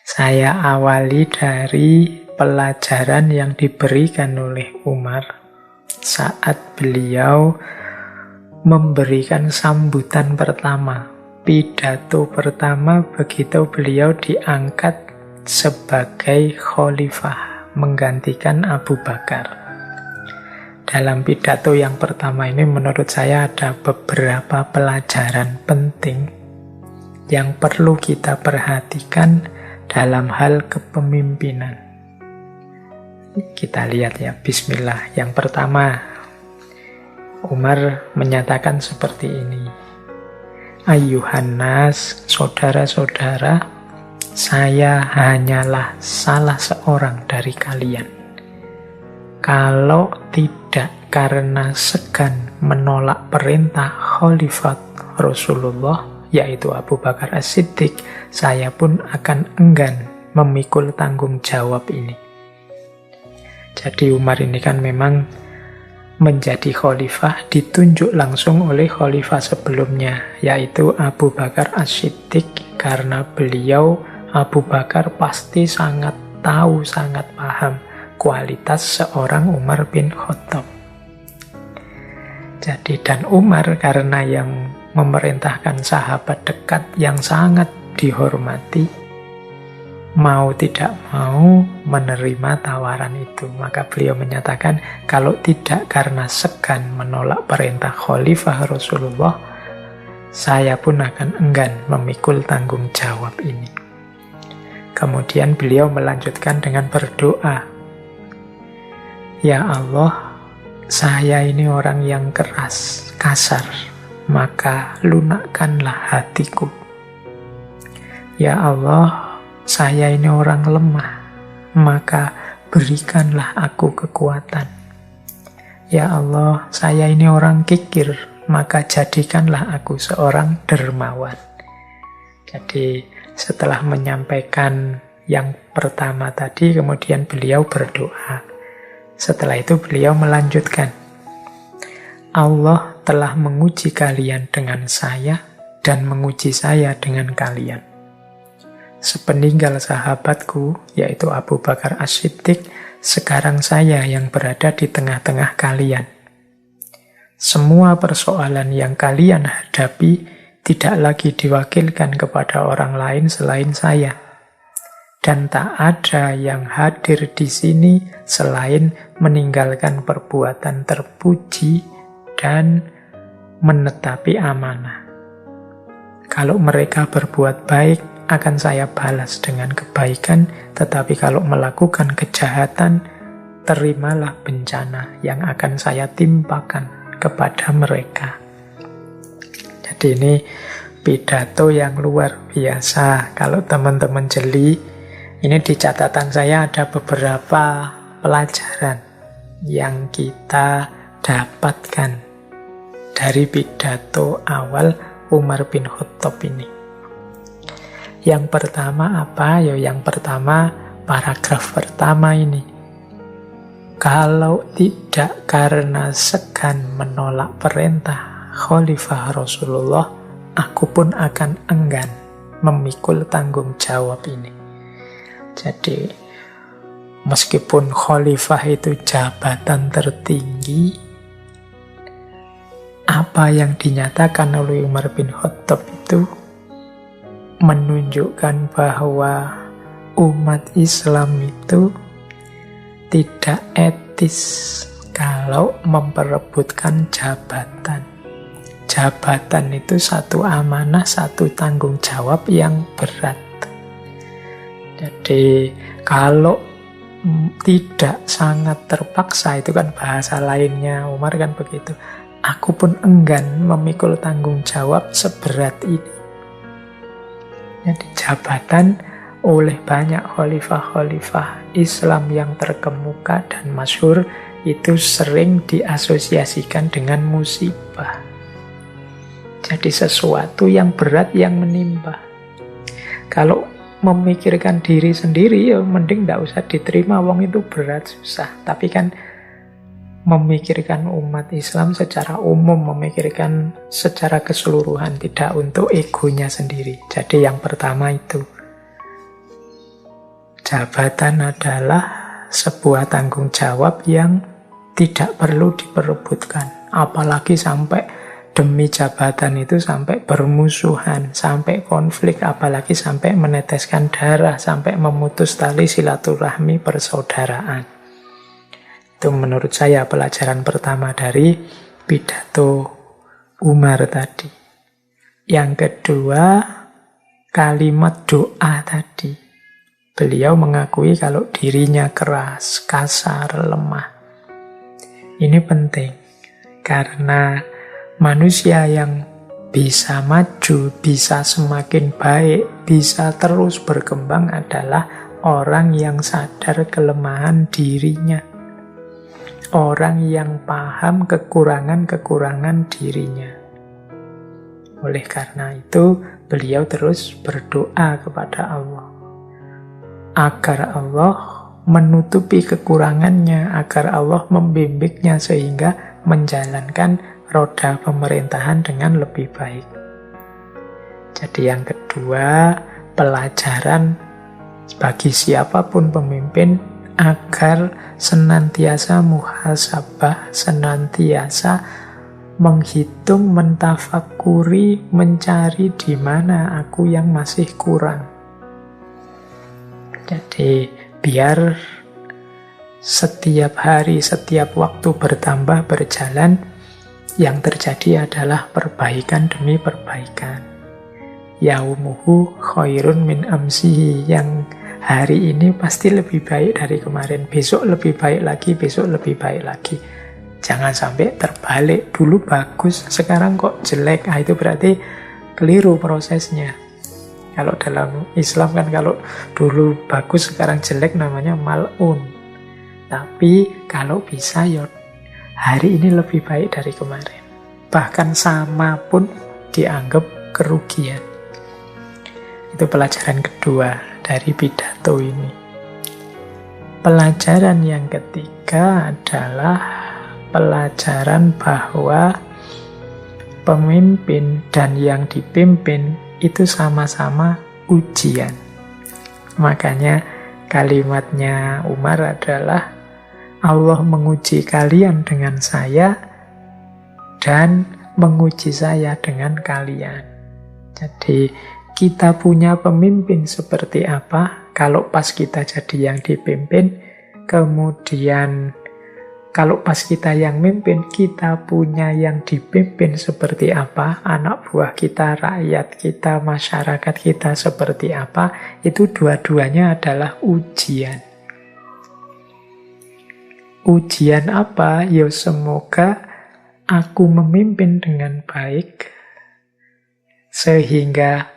Saya awali dari pelajaran yang diberikan oleh Umar saat beliau memberikan sambutan pertama, pidato pertama begitu beliau diangkat sebagai khalifah, menggantikan Abu Bakar. Dalam pidato yang pertama ini menurut saya ada beberapa pelajaran penting yang perlu kita perhatikan dalam hal kepemimpinan. Kita lihat ya, bismillah. Yang pertama, Umar menyatakan seperti ini. Ayyuhan nas, saudara-saudara, saya hanyalah salah seorang dari kalian. Kalau tidak karena segan menolak perintah Khalifat Rasulullah, yaitu Abu Bakar As-Siddiq, saya pun akan enggan memikul tanggung jawab ini. Jadi Umar ini kan memang menjadi khalifah ditunjuk langsung oleh khalifah sebelumnya, yaitu Abu Bakar As-Siddiq, karena beliau, Abu Bakar, pasti sangat tahu, sangat paham kualitas seorang Umar bin Khattab. Jadi, dan Umar karena yang memerintahkan sahabat dekat yang sangat dihormati, mau tidak mau menerima tawaran itu. Maka beliau menyatakan, kalau tidak karena segan menolak perintah Khalifah Rasulullah, saya pun akan enggan memikul tanggung jawab ini. Kemudian beliau melanjutkan dengan berdoa, Ya Allah, saya ini orang yang keras, kasar, maka lunakkanlah hatiku. Ya Allah, saya ini orang lemah, maka berikanlah aku kekuatan. Ya Allah, saya ini orang kikir, maka jadikanlah aku seorang dermawan. Jadi setelah menyampaikan yang pertama tadi, kemudian beliau berdoa. Setelah itu beliau melanjutkan, Allah telah menguji kalian dengan saya dan menguji saya dengan kalian. Sepeninggal sahabatku, yaitu Abu Bakar As-Siddiq, sekarang saya yang berada di tengah-tengah kalian. Semua persoalan yang kalian hadapi tidak lagi diwakilkan kepada orang lain selain saya. Dan tak ada yang hadir di sini selain meninggalkan perbuatan terpuji dan menetapi amanah. Kalau mereka berbuat baik, akan saya balas dengan kebaikan, tetapi kalau melakukan kejahatan, terimalah bencana yang akan saya timpakan kepada mereka. Jadi ini pidato yang luar biasa. Kalau teman-teman jeli, ini di catatan saya ada beberapa pelajaran yang kita dapatkan dari pidato awal Umar bin Khattab ini. Yang pertama apa? Yang pertama, paragraf pertama ini. Kalau tidak karena segan menolak perintah Khalifah Rasulullah, aku pun akan enggan memikul tanggung jawab ini. Jadi, meskipun khalifah itu jabatan tertinggi, apa yang dinyatakan oleh Umar bin Khattab itu menunjukkan bahwa umat Islam itu tidak etis kalau memperebutkan jabatan. Jabatan itu satu amanah, satu tanggung jawab yang berat. Jadi kalau tidak sangat terpaksa, itu kan bahasa lainnya Umar kan begitu, aku pun enggan memikul tanggung jawab seberat ini. Jadi jabatan oleh banyak khalifah-khalifah Islam yang terkemuka dan masyhur itu sering diasosiasikan dengan musibah. Jadi sesuatu yang berat yang menimpa. Kalau memikirkan diri sendiri, ya mending tidak usah diterima, wong itu berat, susah. Tapi kan memikirkan umat Islam secara umum, memikirkan secara keseluruhan, tidak untuk egonya sendiri. Jadi yang pertama itu. Jabatan adalah sebuah tanggung jawab yang tidak perlu diperebutkan. Apalagi sampai demi jabatan itu sampai bermusuhan, sampai konflik, apalagi sampai meneteskan darah, sampai memutus tali silaturahmi persaudaraan. Itu menurut saya pelajaran pertama dari pidato Umar tadi. Yang kedua, kalimat doa tadi. Beliau mengakui kalau dirinya keras, kasar, lemah. Ini penting, karena manusia yang bisa maju, bisa semakin baik, bisa terus berkembang adalah orang yang sadar kelemahan dirinya. Orang yang paham kekurangan-kekurangan dirinya. Oleh karena itu, beliau terus berdoa kepada Allah. Agar Allah menutupi kekurangannya, agar Allah membimbingnya sehingga menjalankan roda pemerintahan dengan lebih baik. Jadi yang kedua, pelajaran bagi siapapun pemimpin agar senantiasa muhasabah, senantiasa menghitung, mentafakuri, mencari di mana aku yang masih kurang. Jadi biar setiap hari, setiap waktu bertambah, berjalan, yang terjadi adalah perbaikan demi perbaikan. Yaumuhu khairun min amsihi, yang hari ini pasti lebih baik dari kemarin, besok lebih baik lagi, besok lebih baik lagi. Jangan sampai terbalik, dulu bagus, sekarang kok jelek. Itu berarti keliru prosesnya. Kalau dalam Islam kan kalau dulu bagus, sekarang jelek, namanya mal'un. Tapi kalau bisa ya hari ini lebih baik dari kemarin. Bahkan sama pun dianggap kerugian. Itu pelajaran kedua dari pidato ini. Pelajaran yang ketiga adalah pelajaran bahwa pemimpin dan yang dipimpin itu sama-sama ujian. Makanya kalimatnya Umar adalah Allah menguji kalian dengan saya dan menguji saya dengan kalian. Jadi kita punya pemimpin seperti apa, kalau pas kita jadi yang dipimpin, kemudian kalau pas kita yang mimpin, kita punya yang dipimpin seperti apa, anak buah kita, rakyat kita, masyarakat kita seperti apa, itu dua-duanya adalah ujian. Ujian apa? Ya semoga aku memimpin dengan baik, sehingga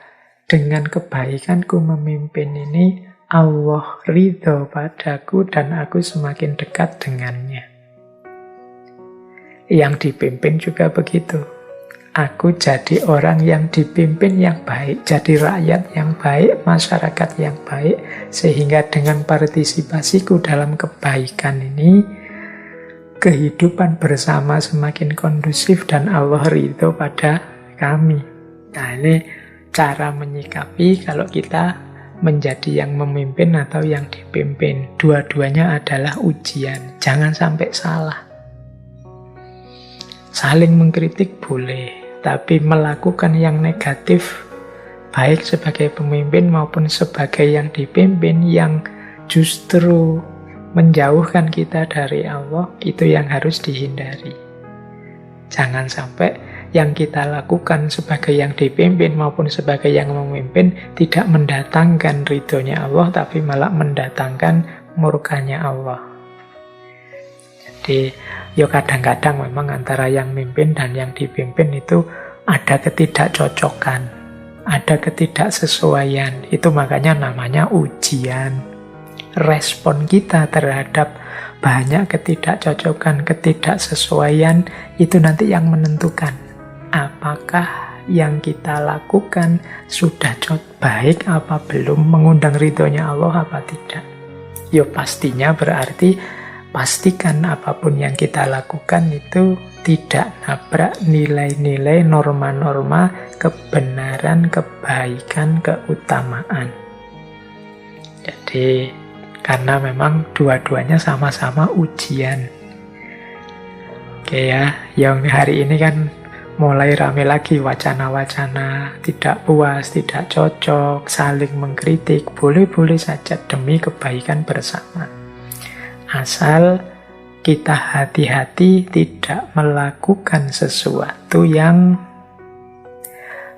dengan kebaikanku memimpin ini, Allah ridho padaku dan aku semakin dekat dengannya. Yang dipimpin juga begitu. Aku jadi orang yang dipimpin yang baik, jadi rakyat yang baik, masyarakat yang baik, sehingga dengan partisipasiku dalam kebaikan ini, kehidupan bersama semakin kondusif dan Allah ridho pada kami. Nah, ini cara menyikapi kalau kita menjadi yang memimpin atau yang dipimpin. Dua-duanya adalah ujian. Jangan sampai salah. Saling mengkritik boleh, tapi melakukan yang negatif, baik sebagai pemimpin maupun sebagai yang dipimpin, yang justru menjauhkan kita dari Allah, itu yang harus dihindari. Jangan sampai yang kita lakukan sebagai yang dipimpin maupun sebagai yang memimpin tidak mendatangkan ridhonya Allah, tapi malah mendatangkan murkanya Allah. Jadi, ya kadang-kadang memang antara yang mimpin dan yang dipimpin itu ada ketidakcocokan, ada ketidaksesuaian. Itu makanya namanya ujian. Respon kita terhadap banyak ketidakcocokan, ketidaksesuaian, itu nanti yang menentukan apakah yang kita lakukan sudah baik apa belum, mengundang ridhonya Allah apa tidak. Ya pastinya berarti pastikan apapun yang kita lakukan itu tidak nabrak nilai-nilai, norma-norma kebenaran, kebaikan, keutamaan. Jadi Karena memang dua-duanya sama-sama ujian. Oke ya, yang hari ini kan mulai rame lagi wacana-wacana tidak puas, tidak cocok, saling mengkritik. Boleh-boleh saja demi kebaikan bersama. Asal kita hati-hati tidak melakukan sesuatu yang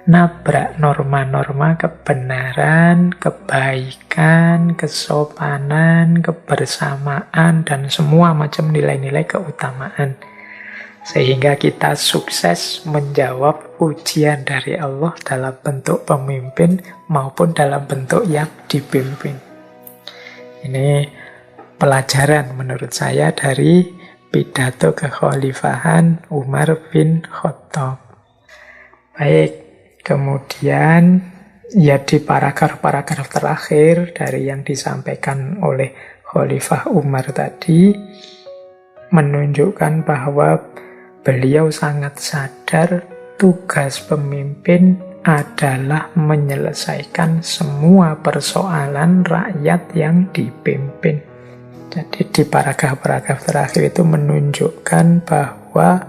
nabrak norma-norma kebenaran, kebaikan, kesopanan, kebersamaan, dan semua macam nilai-nilai keutamaan. Sehingga kita sukses menjawab ujian dari Allah dalam bentuk pemimpin maupun dalam bentuk yang dipimpin. Ini pelajaran menurut saya dari pidato kekhalifahan Umar bin Khattab. Baik, kemudian ya di paragraf-paragraf terakhir dari yang disampaikan oleh Khalifah Umar tadi menunjukkan bahwa beliau sangat sadar tugas pemimpin adalah menyelesaikan semua persoalan rakyat yang dipimpin. Jadi di paragraf-paragraf terakhir itu menunjukkan bahwa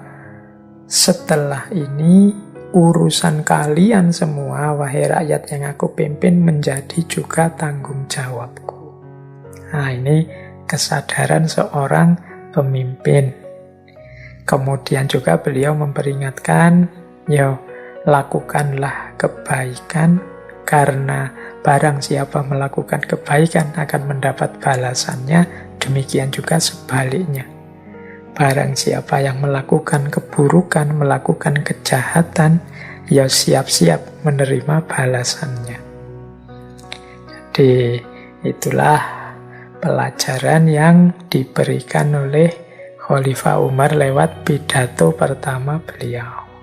setelah ini urusan kalian semua, wahai rakyat yang aku pimpin, menjadi juga tanggung jawabku. Nah, ini kesadaran seorang pemimpin. Kemudian juga beliau memperingatkan, lakukanlah kebaikan, karena barang siapa melakukan kebaikan akan mendapat balasannya, demikian juga sebaliknya. Barang siapa yang melakukan keburukan, melakukan kejahatan, ya siap-siap menerima balasannya. Jadi itulah pelajaran yang diberikan oleh Khalifah Umar lewat pidato pertama beliau.